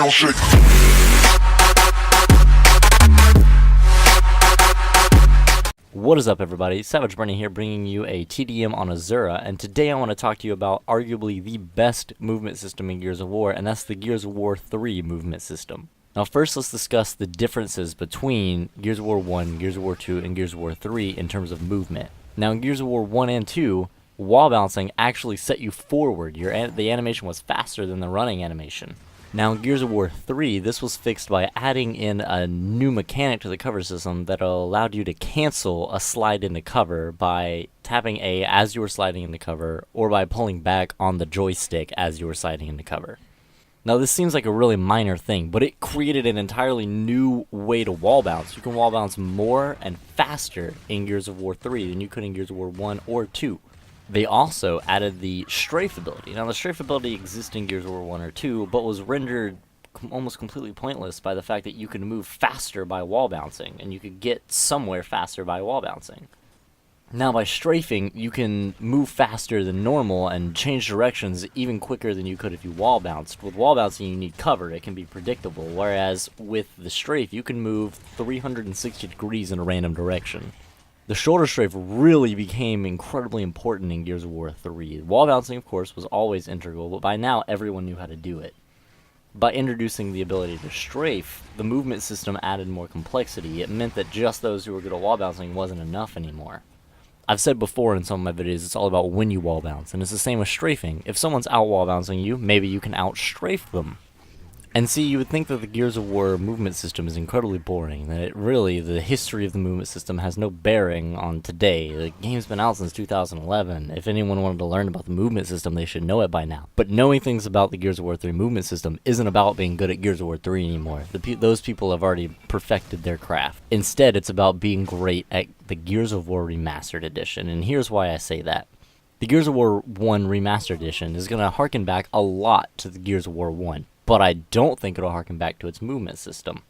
Gnasher. What is up, everybody? Savage Brennan here, bringing you a TDM on Azura, and today I want to talk to you about arguably the best movement system in Gears of War, and that's the Gears of War 3 movement system. Now first, let's discuss the differences between Gears of War 1, Gears of War 2, and Gears of War 3 in terms of movement. Now in Gears of War 1 and 2, wall bouncing actually set you forward. The animation was faster than the running animation. Now in Gears of War 3, this was fixed by adding in a new mechanic to the cover system that allowed you to cancel a slide into cover by tapping A as you were sliding into cover, or by pulling back on the joystick as you were sliding into cover. Now this seems like a really minor thing, but it created an entirely new way to wall bounce. You can wall bounce more and faster in Gears of War 3 than you could in Gears of War 1 or 2. They also added the strafe ability. Now the strafe ability exists in Gears of War 1 or 2, but was rendered almost completely pointless by the fact that you could move faster by wall bouncing, and you could get somewhere faster by wall bouncing. Now by strafing, you can move faster than normal and change directions even quicker than you could if you wall bounced. With wall bouncing, you need cover. It can be predictable, whereas with the strafe, you can move 360 degrees in a random direction. The shoulder strafe really became incredibly important in Gears of War 3. Wall bouncing, of course, was always integral, but by now everyone knew how to do it. By introducing the ability to strafe, the movement system added more complexity. It meant that just those who were good at wall bouncing wasn't enough anymore. I've said before in some of my videos, it's all about when you wall bounce, and it's the same with strafing. If someone's out wall bouncing you, maybe you can out strafe them. And see, you would think that the Gears of War movement system is incredibly boring, that the history of the movement system has no bearing on today. The game's been out since 2011. If anyone wanted to learn about the movement system, they should know it by now. But knowing things about the Gears of War 3 movement system isn't about being good at Gears of War 3 anymore. Those people have already perfected their craft. Instead, it's about being great at the Gears of War Remastered Edition, and here's why I say that. The Gears of War 1 Remastered Edition is going to harken back a lot to the Gears of War 1. But I don't think it'll harken back to its movement system.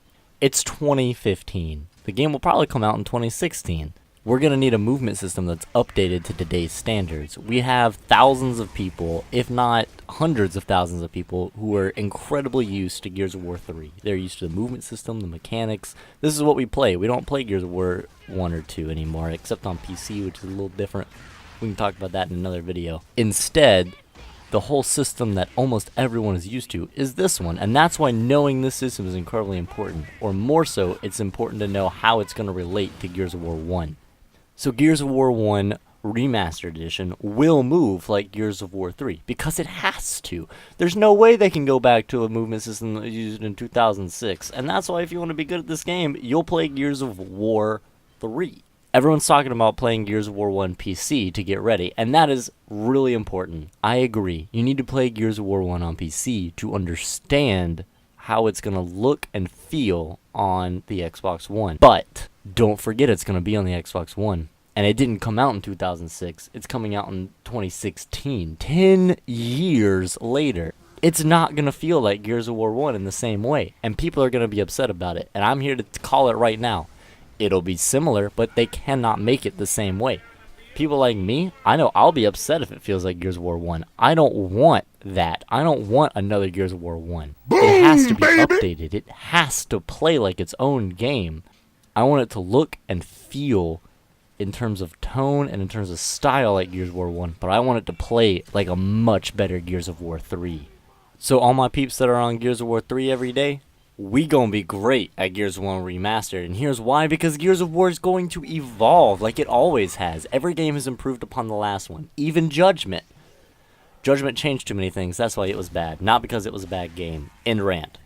It's 2015. The game will probably come out in 2016. We're going to need a movement system that's updated to today's standards. We have thousands of people, if not hundreds of thousands of people, who are incredibly used to Gears of War 3. They're used to the movement system, the mechanics. This is what we play. We don't play Gears of War 1 or 2 anymore, except on PC, which is a little different. We can talk about that in another video. Instead, the whole system that almost everyone is used to is this one, and that's why knowing this system is incredibly important. Or more so, it's important to know how it's going to relate to Gears of War 1. So Gears of War 1 Remastered Edition will move like Gears of War 3, because it has to. There's no way they can go back to a movement system that was used in 2006, and that's why if you want to be good at this game, you'll play Gears of War 3. Everyone's talking about playing Gears of War 1 PC to get ready, and that is really important. I agree. You need to play Gears of War 1 on PC to understand how it's going to look and feel on the Xbox One. But don't forget it's going to be on the Xbox One. And it didn't come out in 2006. It's coming out in 2016. 10 years later. It's not going to feel like Gears of War 1 in the same way. And people are going to be upset about it. And I'm here to call it right now. It'll be similar, but they cannot make it the same way. People like me, I know I'll be upset if it feels like Gears of War 1. I don't want that. I don't want another Gears of War 1. Boom, it has to be baby. updated. It has to play like its own game. I want it to look and feel in terms of tone and in terms of style like Gears of War 1, but I want it to play like a much better Gears of War 3. So all my peeps that are on Gears of War 3 every day, we gonna be great at Gears of War Remastered, and here's why: because Gears of War is going to evolve like it always has. Every game has improved upon the last one, even Judgment. Judgment changed too many things, that's why it was bad, not because it was a bad game. End rant.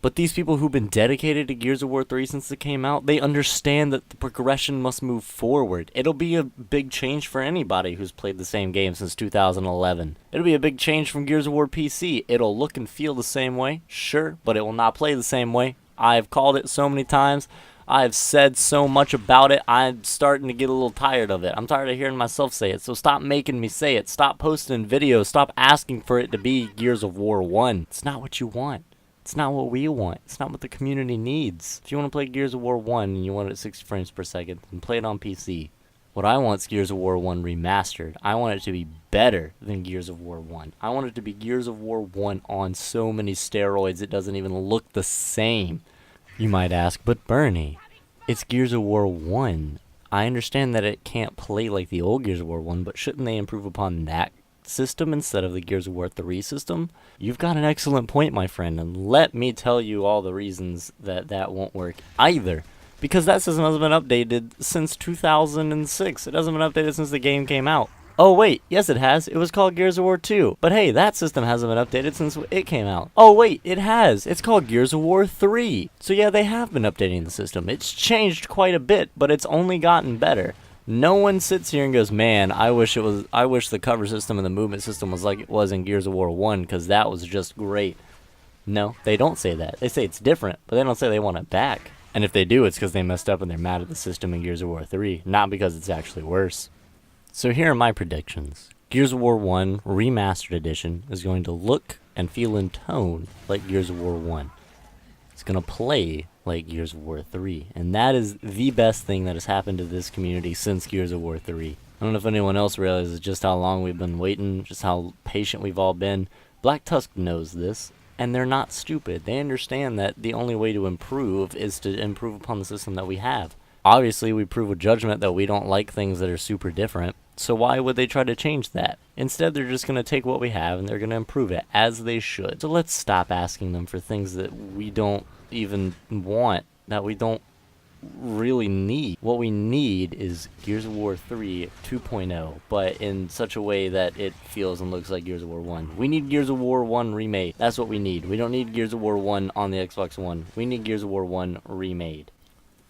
But these people who've been dedicated to Gears of War 3 since it came out, they understand that the progression must move forward. It'll be a big change for anybody who's played the same game since 2011. It'll be a big change from Gears of War PC. It'll look and feel the same way, sure, but it will not play the same way. I've called it so many times. I've said so much about it, I'm starting to get a little tired of it. I'm tired of hearing myself say it, so stop making me say it. Stop posting videos. Stop asking for it to be Gears of War 1. It's not what you want. It's not what we want. It's not what the community needs. If you want to play Gears of War 1 and you want it at 60 frames per second, then play it on PC. What I want is Gears of War 1 remastered. I want it to be better than Gears of War 1. I want it to be Gears of War 1 on so many steroids it doesn't even look the same. You might ask, but Bernie, it's Gears of War 1. I understand that it can't play like the old Gears of War 1, but shouldn't they improve upon that system instead of the Gears of War 3 system? You've got an excellent point, my friend, and let me tell you all the reasons that that won't work either. Because that system hasn't been updated since 2006. It hasn't been updated since the game came out. Oh wait, yes it has. It was called Gears of War 2. But hey, that system hasn't been updated since it came out. Oh wait, it has. It's called Gears of War 3. So yeah, they have been updating the system. It's changed quite a bit, but it's only gotten better. No one sits here and goes, man, I wish the cover system and the movement system was like it was in Gears of War 1, because that was just great. No, they don't say that. They say it's different, but they don't say they want it back. And if they do, it's because they messed up and they're mad at the system in Gears of War 3, not because it's actually worse. So here are my predictions. Gears of War 1 Remastered Edition is going to look and feel and tone like Gears of War 1. It's going to play like Gears of War 3. And that is the best thing that has happened to this community since Gears of War 3. I don't know if anyone else realizes just how long we've been waiting, just how patient we've all been. Black Tusk knows this. And they're not stupid. They understand that the only way to improve is to improve upon the system that we have. Obviously, we prove with judgment that we don't like things that are super different, so why would they try to change that? Instead, they're just going to take what we have and they're going to improve it, as they should. So let's stop asking them for things that we don't even want, that we don't really need. What we need is Gears of War 3 2.0, but in such a way that it feels and looks like Gears of War 1. We need Gears of War 1 remade. That's what we need. We don't need Gears of War 1 on the Xbox One. We need Gears of War 1 remade.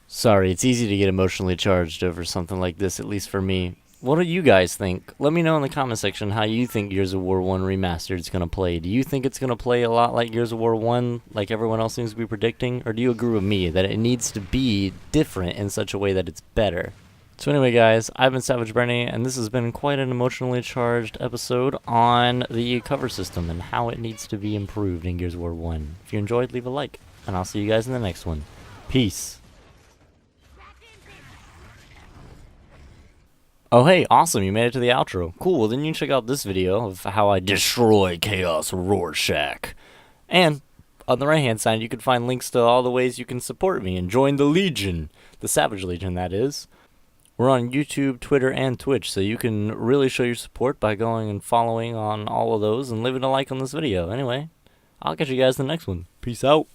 Sorry, it's easy to get emotionally charged over something like this, at least for me. What do you guys think? Let me know in the comment section how you think Gears of War 1 Remastered is going to play. Do you think it's going to play a lot like Gears of War 1, like everyone else seems to be predicting? Or do you agree with me that it needs to be different in such a way that it's better? So anyway, guys, I've been Savage Bernie, and this has been quite an emotionally charged episode on the cover system and how it needs to be improved in Gears of War 1. If you enjoyed, leave a like, and I'll see you guys in the next one. Peace. Oh hey, awesome, you made it to the outro. Cool, well then you can check out this video of how I destroy Chaos Rorschach. And on the right hand side you can find links to all the ways you can support me and join the Legion. The Savage Legion, that is. We're on YouTube, Twitter, and Twitch, so you can really show your support by going and following on all of those and leaving a like on this video. Anyway, I'll catch you guys in the next one. Peace out.